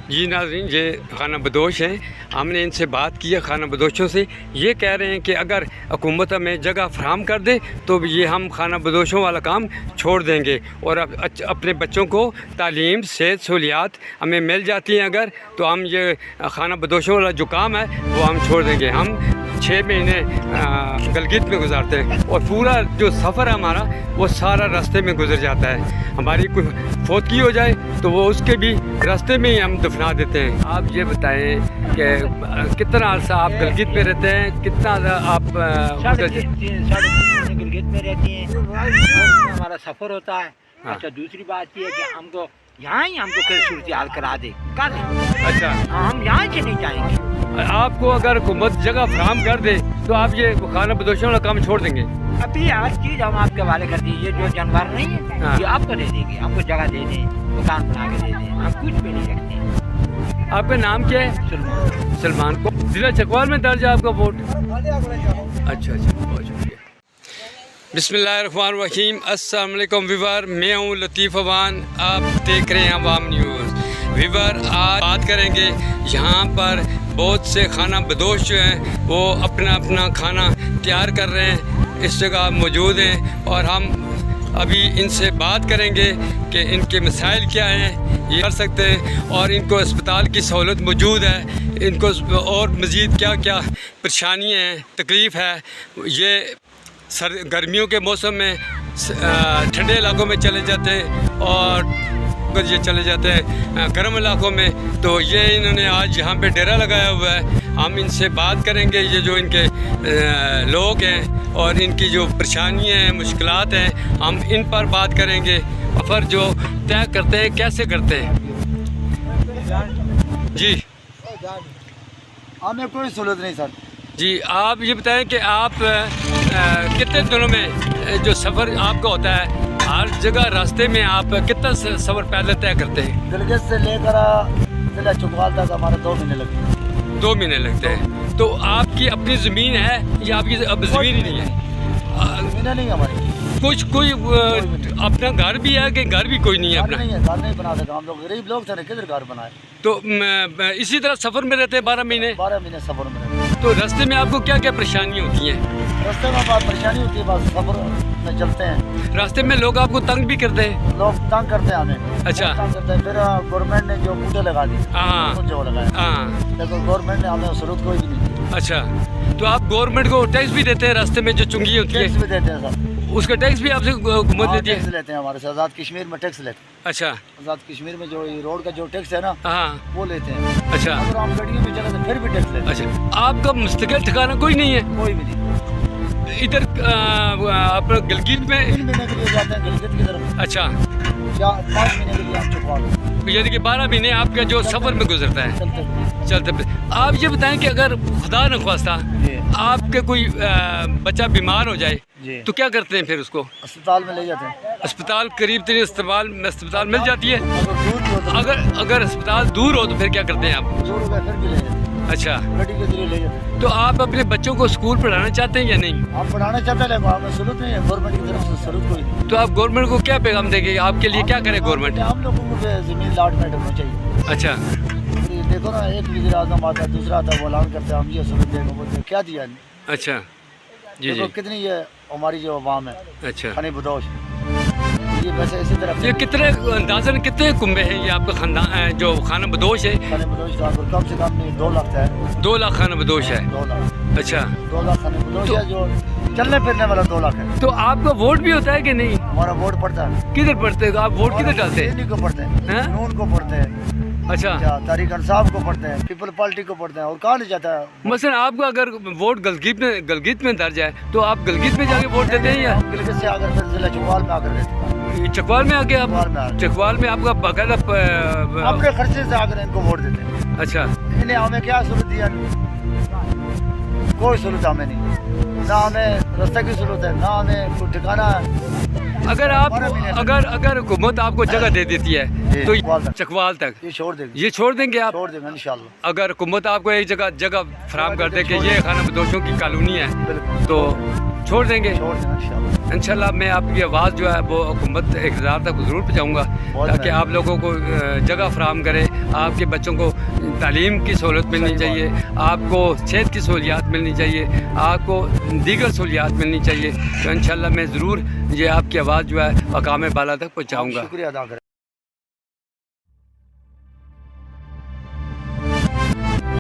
جی ناظرین، یہ خانہ بدوش ہیں. ہم نے ان سے بات کی ہے خانہ بدوشوں سے. یہ کہہ رہے ہیں کہ اگر حکومت ہمیں جگہ فراہم کر دے تو یہ ہم خانہ بدوشوں والا کام چھوڑ دیں گے، اور اپنے بچوں کو تعلیم، صحت، سہولیات ہمیں مل جاتی ہیں اگر، تو ہم یہ خانہ بدوشوں والا جو کام ہے وہ ہم چھوڑ دیں گے. ہم 6 مہینے گلگت میں گزارتے ہیں، اور پورا جو سفر ہے ہمارا وہ سارا راستے میں گزر جاتا ہے. ہماری کوئی فوتگی ہو جائے تو وہ اس کے بھی راستے میں ہی ہم دفنا دیتے ہیں. آپ یہ بتائیں کہ کتنا عرصہ آپ گلگت میں رہتے ہیں؟ کتنا آپ ساڑھے 3 مہینے گلگت میں رہتی ہیں، ہمارا سفر ہوتا ہے. اچھا، دوسری بات یہ ہے کہ ہم کو یہاں ہی ہم کو کوئی صورتحال کرا دے کر دیں. اچھا، ہم یہاں سے نہیں جائیں گے. آپ کو اگر حکومت جگہ فراہم کر دے تو آپ یہ خانہ بدوشوں والا کام چھوڑ دیں گے؟ ابھی ہر چیز ہم آپ کے حوالے کر دیں. یہ جو جانور نہیں ہے یہ آپ کو دے دیں گے. ہم کو جگہ دے دیں، مکان بنا کے دے دیں، ہم کچھ بھی نہیں رکھتے ہیں. آپ کا نام کیا ہے؟ سلمان. سلمان. کو ضلع چکوال میں درج ہے آپ کا ووٹ؟ اچھا، بہت شکریہ. بسم اللہ الرحمن الرحیم. السلام علیکم ویور، میں ہوں لطیف عوان، آپ دیکھ رہے ہیں عوام نیوز. ویور، آج بات کریں گے یہاں پر بہت سے خانہ بدوش جو ہیں وہ اپنا کھانا تیار کر رہے ہیں، اس جگہ موجود ہیں، اور ہم ابھی ان سے بات کریں گے کہ ان کے مسائل کیا ہیں، یہ کر سکتے ہیں، اور ان کو اسپتال کی سہولت موجود ہے، ان کو اور مزید کیا کیا پریشانیاں ہیں، تکلیف ہے. یہ گرمیوں کے موسم میں ٹھنڈے علاقوں میں چلے جاتے ہیں، اور یہ چلے جاتے ہیں گرم علاقوں میں. تو یہ انہوں نے آج یہاں پہ ڈیرا لگایا ہوا ہے. ہم ان سے بات کریں گے، یہ جو ان کے لوگ ہیں اور ان کی جو پریشانیاں ہیں، مشکلات ہیں، ہم ان پر بات کریں گے. سفر جو طے کرتے ہیں کیسے کرتے ہیں؟ جی، ہمیں کوئی سہولت نہیں سر. جی آپ یہ بتائیں کہ آپ کتنے دنوں میں جو سفر آپ کا ہوتا ہے، ہر جگہ راستے میں آپ کتنا سفر پیدل طے کرتے ہیں؟ گلگت سے لے کر ضلع چکوال تک ہمارے 2 مہینے لگتے ہیں. 2 مہینے لگتے ہیں. تو آپ کی اپنی زمین ہے یا آپ کی اب زمین ہی نہیں ہے؟ زمینیں نہیں ہماری. کوئی اپنا گھر بھی ہے کہ گھر بھی کوئی نہیں ہے گھر اپنا؟ نہیں ہے، گھر نہیں بنا سکا. ہم لوگ غریب لوگ تھے نا، کدھر گھر بنائے. تو اسی طرح سفر میں رہتے ہیں 12 مہینے. 12 مہینے سفر میں رہتے ہیں. تو راستے میں آپ کو کیا کیا پریشانی ہوتی ہیں؟ راستے میں بہت پریشانی ہوتی ہے، بس سفر میں چلتے ہیں. راستے میں لوگ آپ کو تنگ بھی کرتے ہیں؟ لوگ تنگ کرتے ہیں ہمیں. اچھا. تنگ کرتے ہیں. پھر گورنمنٹ نے جو بوٹے لگا دی، ہاں جو لگایا، ہاں. لیکن گورنمنٹ نے ہمیں ضرورت کوئی بھی نہیں دی. اچھا، تو آپ گورنمنٹ کو ٹیکس بھی دیتے ہیں راستے میں جو چنگی ہوتی ہے؟ ٹیکس بھی دیتے ہیں سر. اس کا ٹیکس بھی آپ سے حکومت لیتی ٹیکس ہے؟ لیتے ہیں ہمارے سے. آزاد کشمیر میں ٹیکس لیتے ہیں. اچھا. آزاد کشمیر میں جو روڈ کا جو ٹیکس ہے نا ہاں. وہ لیتے ہیں. اچھا. اگر ہم گاڑیوں میں چلے تو پھر بھی ٹیکس لیتے ہیں. اچھا، آپ کا مستقل ٹھکانا کوئی نہیں ہے کوئی بھی نہیں. ادھر اپنا گلگت میں؟ 3 مہینے کے لیے جاتے ہیں گلگت کی طرف. اچھا، 5 مہینے کے لیے ہم چکوال یعنی کہ 12 مہینے آپ کا جو سفر میں گزرتا ہے چلتے چلتے پہ. آپ یہ بتائیں کہ اگر خدا نخواستہ جی آپ کے کوئی بچہ بیمار ہو جائے جی تو کیا کرتے ہیں پھر اس کو؟ اسپتال میں لے جاتے ہیں. اسپتال قریب ترین اسپتال مل جاتی ہے؟ اگر دور بھی ہو تو اگر اسپتال دور ہو تو پھر کیا کرتے ہیں آپ؟ دور ہو گیا پھر بھی لے جاتے ہیں. اچھا، گاڑی کے ذریعے لے جاتے ہیں. تو آپ اپنے بچوں کو اسکول پڑھانا چاہتے ہیں یا نہیں؟ ہم پڑھانا چاہتے ہیں لیکن ہمیں ضرورت نہیں ہے. گورنمنٹ کی طرف سے ضرورت کوئی نہیں. تو آپ گورنمنٹ کو کیا پیغام دیں گے؟ آپ کے لیے کیا کرے گورنمنٹ؟ ہم لوگوں کو زمین لاٹمنٹ ہونا چاہیے. اچھا. دیکھو نا، ایک وزیر اعظم آتا ہے، دوسرا آتا ہے، وہ اعلان کرتے ہیں ہم یہ سہولت دیں گے، بولتے ہیں کیا دیا ہے. اچھا. جی دیکھو جی. کتنی یہ ہماری جو عوام ہے اچھا. خانہ بدوش، یہ ویسے اسی طرح یہ کتنے اندازاً کتنے کنبے ہیں یہ آپ کا خاندان جو خانہ بدوش ہے؟ خانہ بدوش کا کم سے کم 2 لاکھ ہے. 2 لاکھ خانہ بدوش ہے. 2 لاکھ. اچھا. 2 لاکھ خانہ بدوش ہے، جو چلنے پھرنے والا 2 لاکھ ہے. تو آپ کا ووٹ بھی ہوتا ہے کہ نہیں؟ ہمارا ووٹ پڑتا ہے. کدھر پڑتے ہیں آپ؟ ووٹ کدھر ڈالتے ہیں؟ کو پڑھتے ہیں، نون کو پڑھتے ہیں، اچھا. تحریک انصاف کو پڑھتے ہیں، پیپل پارٹی کو پڑھتے ہیں. اور کہاں نہیں جاتا ہے. مثلا آپ کا اگر ووٹ گلگت میں درج ہے تو آپ گلگت میں جا کے ووٹ دیتے ہیں یا ہم گلگت سے آ کر پھر ضلع چکوال میں آ کر دیتے ہیں. چکوال میں آ کے آپ؟ چکوال میں آ کے. چکوال میں آپ کا باقاعدہ اپنے خرچے سے آ کر ان کو ووٹ دیتے ہیں. اچھا. انہیں ہمیں کیا سہولت دیا؟ کوئی سہولت ہمیں نہیں. نہ ہمیں رستہ کی سہولت ہے، نہ ہمیں کوئی ٹھکانا ہے. اگر حکومت آپ کو جگہ دے دیتی ہے جی، تو چکوال تک۔ چکوال تک یہ چھوڑ دیں گے، یہ چھوڑ دیں گے آپ؟ چھوڑ دیں گے انشاءاللہ، اگر حکومت آپ کو ایک جگہ فراہم کر دے کہ یہ خانہ بدوشوں کی کالونی ہے بالکل تو چھوڑ دیں گے چھوڑ دیں گے انشاءاللہ۔ انشاءاللہ۔ میں آپ کی آواز جو ہے وہ حکومت اقتدار تک ضرور پہنچاؤں گا تاکہ آپ لوگوں کو جگہ فراہم کرے، آپ کے بچوں کو تعلیم کی سہولت ملنی چاہیے، آپ کو صحت کی سہولیات ملنی چاہیے، آپ کو دیگر سہولیات ملنی چاہیے، تو انشاءاللہ میں ضرور یہ آپ کی آواز جو ہے مقام بالا تک پہنچاؤں گا۔ شکریہ ادا کریں۔